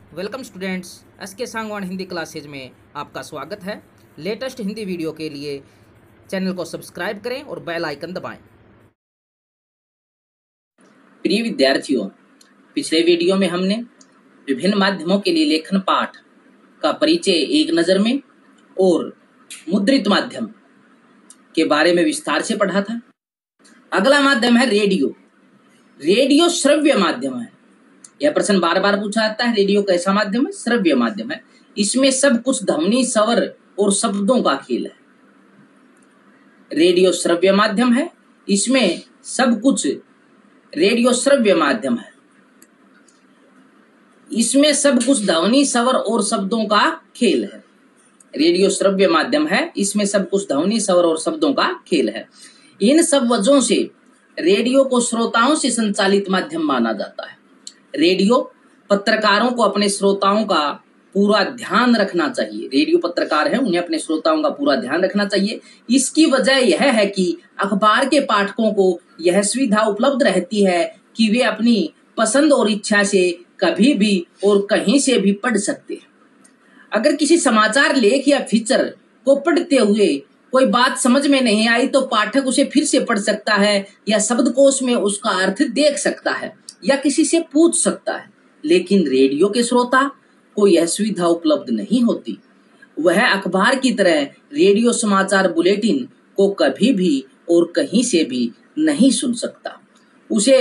Welcome students, SK Sangwan Hindi classes में आपका स्वागत है। लेटेस्ट हिंदी वीडियो के लिए चैनल को सब्सक्राइब करें और बेल आइकन दबाएं। प्रिय विद्यार्थियों, पिछले वीडियो में हमने विभिन्न माध्यमों के लिए लेखन पाठ का परिचय एक नज़र में और मुद्रित माध्यम के बारे में विस्तार से पढ़ा था। अगला माध्यम है रेडियो। रेडियो श्रव्य माध्यम है। यह प्रश्न बार बार पूछा जाता है, रेडियो कैसा माध्यम है? श्रव्य माध्यम है। इसमें सब कुछ ध्वनि, स्वर और शब्दों का खेल है। रेडियो श्रव्य माध्यम है, इसमें सब कुछ रेडियो श्रव्य माध्यम है, इसमें सब कुछ ध्वनि, स्वर और शब्दों का खेल है। रेडियो श्रव्य माध्यम है, इसमें सब कुछ ध्वनि, स्वर और शब्दों का खेल है। इन सब वजहों से रेडियो को श्रोताओं से संचालित माध्यम माना जाता है। रेडियो पत्रकारों को अपने श्रोताओं का पूरा ध्यान रखना चाहिए। रेडियो पत्रकार हैं, उन्हें अपने श्रोताओं का पूरा ध्यान रखना चाहिए। इसकी वजह यह है कि अखबार के पाठकों को यह सुविधा उपलब्ध रहती है कि वे अपनी पसंद और इच्छा से कभी भी और कहीं से भी पढ़ सकते हैं। अगर किसी समाचार लेख या फीचर को पढ़ते हुए कोई बात समझ में नहीं आई तो पाठक उसे फिर से पढ़ सकता है या शब्दकोश में उसका अर्थ देख सकता है या किसी से पूछ सकता है। लेकिन रेडियो के श्रोता को यह सुविधा उपलब्ध नहीं होती। वह अखबार की तरह रेडियो समाचार बुलेटिन को कभी भी और कहीं से भी नहीं सुन सकता। उसे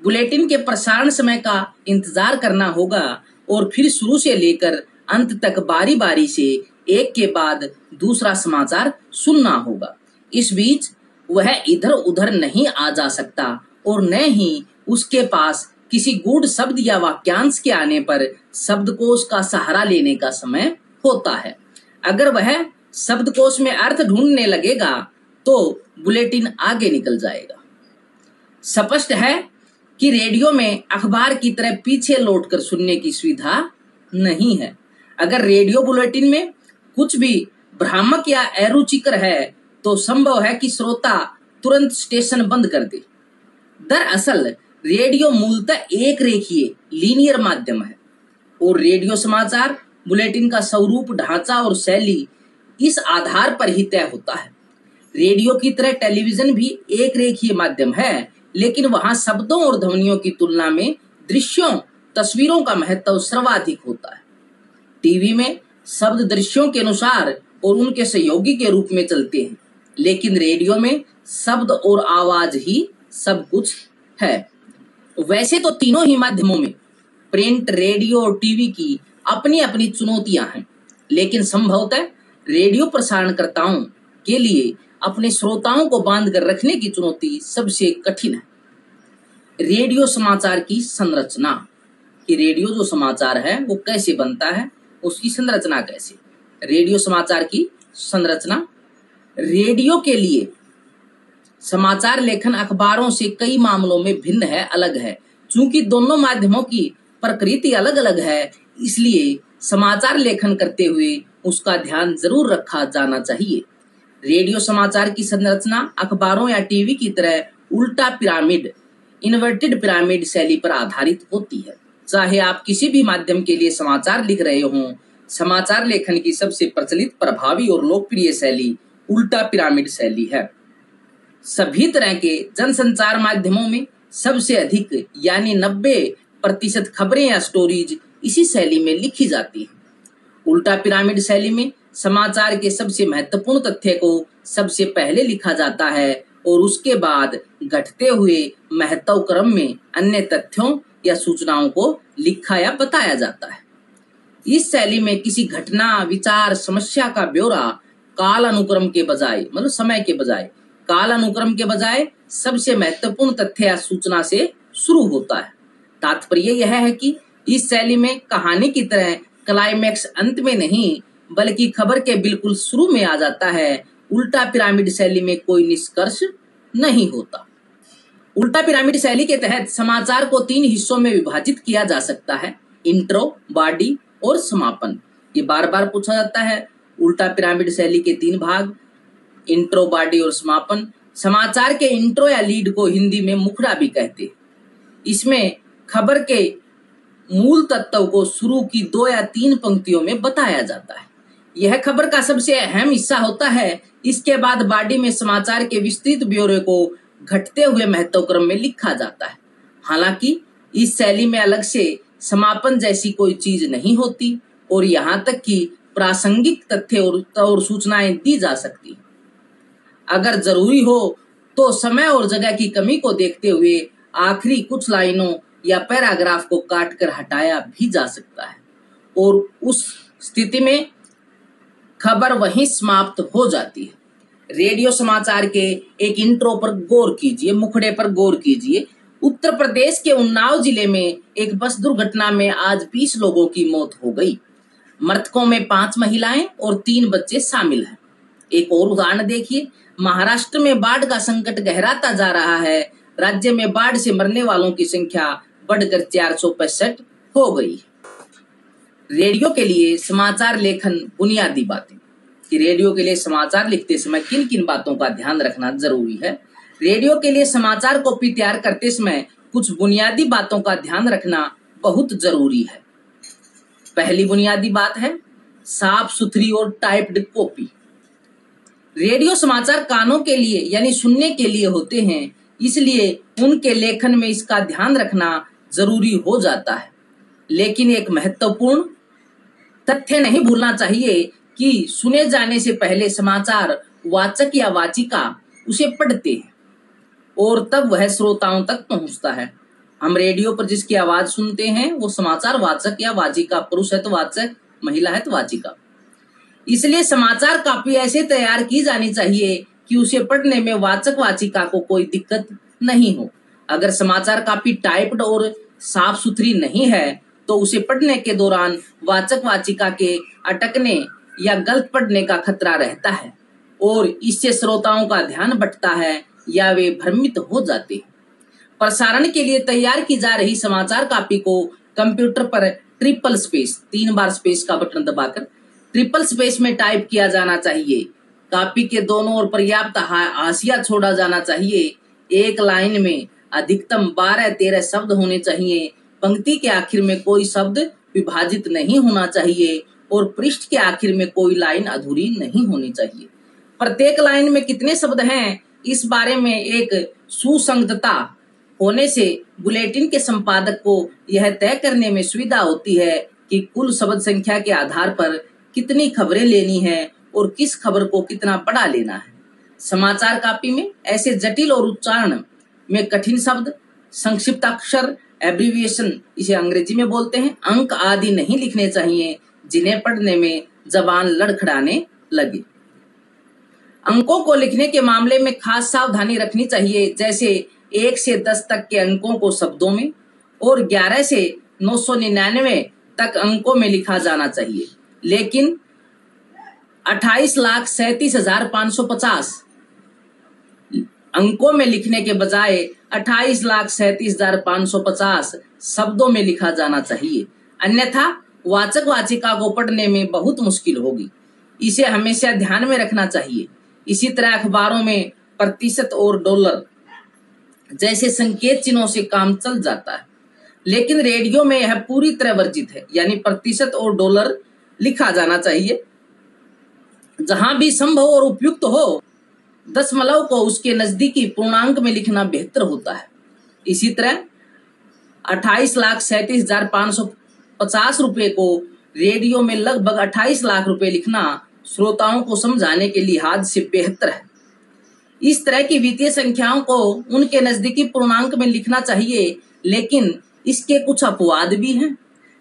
बुलेटिन के प्रसारण समय का इंतजार करना होगा और फिर शुरू से लेकर अंत तक बारी बारी से एक के बाद दूसरा समाचार सुनना होगा। इस बीच वह इधर उधर नहीं आ जा सकता और न ही उसके पास किसी गूढ़ शब्द या वाक्यांश के आने पर शब्दकोश का सहारा लेने का समय होता है। अगर वह शब्दकोश में अर्थ ढूंढने लगेगा तो बुलेटिन आगे निकल जाएगा। स्पष्ट है कि रेडियो में अखबार की तरह पीछे लौटकर सुनने की सुविधा नहीं है। अगर रेडियो बुलेटिन में कुछ भी भ्रामक या अरुचिकर है तो संभव है कि श्रोता तुरंत स्टेशन बंद कर दे। दरअसल रेडियो मूलतः एक रेखीय लीनियर माध्यम है और रेडियो समाचार बुलेटिन का स्वरूप, ढांचा और शैली इस आधार पर ही तय होता है। रेडियो की तरह टेलीविजन भी एक रेखीय माध्यम है, लेकिन वहां शब्दों और ध्वनियों की तुलना में दृश्यों, तस्वीरों का महत्व सर्वाधिक होता है। टीवी में शब्द दृश्यों के अनुसार और उनके सहयोगी के रूप में चलते हैं, लेकिन रेडियो में शब्द और आवाज ही सब कुछ है। वैसे तो तीनों ही माध्यमों में, प्रिंट, रेडियो और टीवी की अपनी अपनी चुनौतियां हैं, लेकिन संभवतः रेडियो प्रसारणकर्ताओं के लिए अपने श्रोताओं को बांध कर रखने की चुनौती सबसे कठिन है। रेडियो समाचार की संरचना, कि रेडियो जो समाचार है वो कैसे बनता है, उसकी संरचना कैसे। रेडियो समाचार की संरचना। रेडियो के लिए समाचार लेखन अखबारों से कई मामलों में भिन्न है, अलग है। चूंकि दोनों माध्यमों की प्रकृति अलग अलग है, इसलिए समाचार लेखन करते हुए उसका ध्यान जरूर रखा जाना चाहिए। रेडियो समाचार की संरचना अखबारों या टीवी की तरह उल्टा पिरामिड, इन्वर्टेड पिरामिड शैली पर आधारित होती है। चाहे आप किसी भी माध्यम के लिए समाचार लिख रहे हों, समाचार लेखन की सबसे प्रचलित, प्रभावी और लोकप्रिय शैली उल्टा पिरामिड शैली है। सभी तरह के जनसंचार माध्यमों में सबसे अधिक यानी 90% खबरें या स्टोरीज इसी शैली में लिखी जाती हैं। उल्टा पिरामिड शैली में समाचार के सबसे महत्वपूर्ण तथ्य को सबसे पहले लिखा जाता है और उसके बाद घटते हुए महत्व क्रम में अन्य तथ्यों या सूचनाओं को लिखा या बताया जाता है। इस शैली में किसी घटना, विचार, समस्या का ब्यौरा काल अनुक्रम के बजाय, मतलब समय के बजाय, काल अनुक्रम के बजाय सबसे महत्वपूर्ण तथ्य या सूचना से शुरू होता है। तात्पर्य यह है कि इस शैली में कहानी की तरह क्लाइमैक्स अंत में नहीं बल्कि खबर के बिल्कुल शुरू में आ जाता है। उल्टा पिरामिड शैली में कोई निष्कर्ष नहीं होता। उल्टा पिरामिड शैली के तहत समाचार को 3 हिस्सों में विभाजित किया जा सकता है, इंट्रो, बॉडी और समापन। ये बार बार पूछा जाता है। उल्टा पिरामिड शैली के 3 भाग, इंट्रो, बॉडी और समापन। समाचार के इंट्रो या लीड को हिंदी में मुखड़ा भी कहते हैं। इसमें खबर के मूल तत्व को शुरू की 2 या 3 पंक्तियों में बताया जाता है। यह खबर का सबसे अहम हिस्सा होता है। इसके बाद बॉडी में समाचार के विस्तृत ब्यौरे को घटते हुए महत्व क्रम में लिखा जाता है। हालांकि इस शैली में अलग से समापन जैसी कोई चीज नहीं होती और यहाँ तक कि प्रासंगिक तथ्य और सूचनाएं दी जा सकती। अगर जरूरी हो तो समय और जगह की कमी को देखते हुए आखिरी कुछ लाइनों या पैराग्राफ को काटकर हटाया भी जा सकता है और उस स्थिति में खबर वहीं समाप्त हो जाती है। रेडियो समाचार के एक इंट्रो पर गौर कीजिए, मुखड़े पर गौर कीजिए। उत्तर प्रदेश के उन्नाव जिले में एक बस दुर्घटना में आज 20 लोगों की मौत हो गई। मृतकों में 5 महिलाएं और 3 बच्चे शामिल हैं। एक और उदाहरण देखिए, महाराष्ट्र में बाढ़ का संकट गहराता जा रहा है। राज्य में बाढ़ से मरने वालों की संख्या बढ़कर 465 हो गई। रेडियो के लिए समाचार लेखन बुनियादी बातें कि रेडियो के लिए समाचार लिखते समय किन किन बातों का ध्यान रखना जरूरी है। रेडियो के लिए समाचार कॉपी तैयार करते समय कुछ बुनियादी बातों का ध्यान रखना बहुत जरूरी है। पहली बुनियादी बात है साफ सुथरी और टाइप्ड कॉपी। रेडियो समाचार कानों के लिए यानी सुनने के लिए होते हैं, इसलिए उनके लेखन में इसका ध्यान रखना जरूरी हो जाता है। लेकिन एक महत्वपूर्ण तथ्य नहीं भूलना चाहिए कि सुने जाने से पहले समाचार वाचक या वाचिका उसे पढ़ते हैं और तब वह श्रोताओं तक पहुंचता है। हम रेडियो पर जिसकी आवाज सुनते हैं वो समाचार वाचक या वाचिका, पुरुष है तो वाचक, महिला है तो वाचिका। इसलिए समाचार कॉपी ऐसे तैयार की जानी चाहिए कि उसे पढ़ने में वाचक वाचिका को कोई दिक्कत नहीं हो। अगर समाचार कॉपी टाइप्ड और साफ सुथरी नहीं है तो उसे पढ़ने के दौरान वाचक वाचिका के अटकने या गलत पढ़ने का खतरा रहता है और इससे श्रोताओं का ध्यान भटकता है या वे भ्रमित हो जाते हैं। प्रसारण के लिए तैयार की जा रही समाचार कॉपी को कंप्यूटर पर ट्रिपल स्पेस 3 बार स्पेस का बटन दबाकर ट्रिपल स्पेस में टाइप किया जाना चाहिए। कॉपी के दोनों ओर पर्याप्त हाशिया छोड़ा जाना चाहिए। एक लाइन में अधिकतम 12-13 शब्द होने चाहिए। पंक्ति के आखिर में कोई शब्द विभाजित नहीं होना चाहिए और पृष्ठ के आखिर में कोई लाइन अधूरी नहीं होनी चाहिए। प्रत्येक लाइन में कितने शब्द हैं इस बारे में एक सुसंगतता होने से बुलेटिन के संपादक को यह तय करने में सुविधा होती है कि कुल शब्द संख्या के आधार पर कितनी खबरें लेनी है और किस खबर को कितना पढ़ा लेना है। समाचार कॉपी में ऐसे जटिल और उच्चारण में कठिन शब्द, संक्षिप्त अक्षर, एब्रिविएशन इसे अंग्रेजी में बोलते हैं, अंक आदि नहीं लिखने चाहिए जिन्हें पढ़ने में जबान लड़खड़ाने लगे। अंकों को लिखने के मामले में खास सावधानी रखनी चाहिए, जैसे 1 से 10 तक के अंकों को शब्दों में और 11 से 999 तक अंकों में लिखा जाना चाहिए। लेकिन 28,37,550 अंकों में लिखने के बजाय 28,37,550 शब्दों में लिखा जाना चाहिए, अन्यथा वाचक वाचिका को पढ़ने में बहुत मुश्किल होगी। इसे हमेशा ध्यान में रखना चाहिए। इसी तरह अखबारों में प्रतिशत और डॉलर जैसे संकेत चिन्हों से काम चल जाता है, लेकिन रेडियो में यह पूरी तरह वर्जित है, यानी प्रतिशत और डॉलर लिखा जाना चाहिए। जहां भी संभव और उपयुक्त हो दशमलव को उसके नजदीकी पूर्णांक में लिखना बेहतर होता है। इसी तरह 28,37,550 रुपए को रेडियो में लगभग 28 लाख रुपए लिखना श्रोताओं को समझाने के लिहाज से बेहतर है। इस तरह की वित्तीय संख्याओं को उनके नजदीकी पूर्णांक में लिखना चाहिए, लेकिन इसके कुछ अपवाद भी हैं।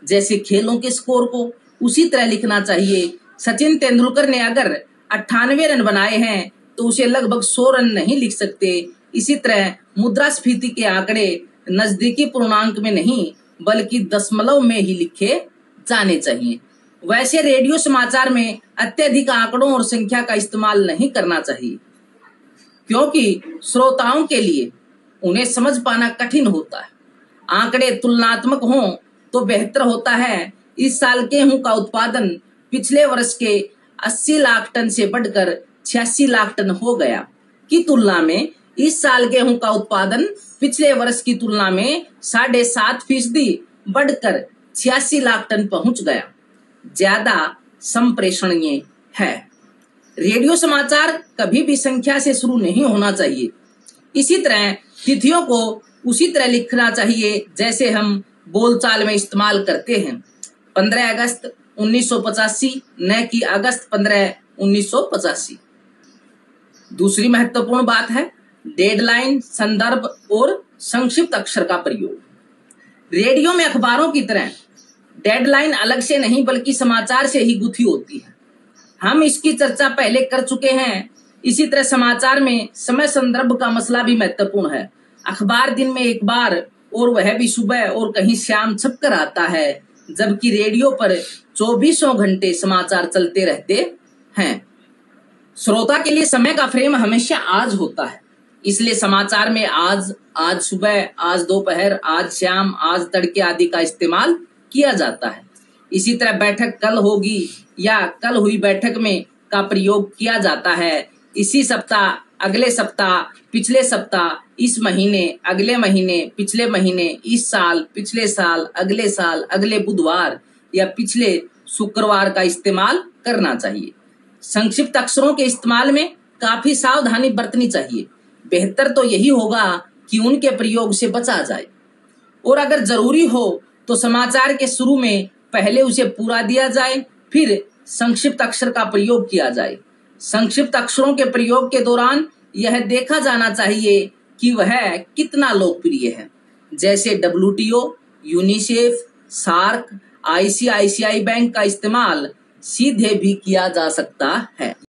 जैसे खेलों के स्कोर को उसी तरह लिखना चाहिए। सचिन तेंदुलकर ने अगर 98 रन बनाए हैं तो उसे लगभग 100 रन नहीं लिख सकते। इसी तरह मुद्रास्फीति के आंकड़े नजदीकी पूर्णांक में नहीं बल्कि दशमलव में ही लिखे जाने चाहिए। वैसे रेडियो समाचार में अत्यधिक आंकड़ों और संख्या का इस्तेमाल नहीं करना चाहिए, क्योंकि श्रोताओं के लिए उन्हें समझ पाना कठिन होता है। आंकड़े तुलनात्मक हों तो बेहतर होता है। इस साल गेहूं का उत्पादन पिछले वर्ष के 80 लाख टन से बढ़कर 86 लाख टन हो गया की तुलना में इस साल गेहूं का उत्पादन पिछले वर्ष की तुलना में 7.5% बढ़कर 86 लाख टन पहुंच गया, ज्यादा संप्रेषणीय है। रेडियो समाचार कभी भी संख्या से शुरू नहीं होना चाहिए। इसी तरह तिथियों को उसी तरह लिखना चाहिए जैसे हम बोलचाल में इस्तेमाल करते हैं। 15 अगस्त 1985 न कि अगस्त 15 1985। दूसरी महत्वपूर्ण बात है डेडलाइन, संदर्भ और संक्षिप्त अक्षर का प्रयोग। रेडियो में अखबारों की तरह डेडलाइन अलग से नहीं बल्कि समाचार से ही गुथी होती है। हम इसकी चर्चा पहले कर चुके हैं। इसी तरह समाचार में समय संदर्भ का मसला भी महत्वपूर्ण है। अखबार दिन में एक बार और वह भी सुबह और कहीं शाम छपकर आता है, जबकि रेडियो पर 24 घंटे समाचार चलते रहते हैं। श्रोता के लिए समय का फ्रेम हमेशा आज होता है, इसलिए समाचार में आज सुबह, आज दोपहर, आज शाम, आज तड़के आदि का इस्तेमाल किया जाता है। इसी तरह बैठक कल होगी या कल हुई बैठक में का प्रयोग किया जाता है। इसी सप्ताह, अगले सप्ताह, पिछले सप्ताह, इस महीने, अगले महीने, पिछले महीने, इस साल, पिछले साल, अगले बुधवार या पिछले शुक्रवार का इस्तेमाल करना चाहिए। संक्षिप्त अक्षरों के इस्तेमाल में काफी सावधानी बरतनी चाहिए। बेहतर तो यही होगा कि उनके प्रयोग से बचा जाए, और अगर जरूरी हो तो समाचार के शुरू में पहले उसे पूरा दिया जाए, फिर संक्षिप्त अक्षर का प्रयोग किया जाए। संक्षिप्त अक्षरों के प्रयोग के दौरान यह देखा जाना चाहिए कि वह कितना लोकप्रिय है। जैसे WTO, UNICEF, SAARC, ICICI bank का इस्तेमाल सीधे भी किया जा सकता है।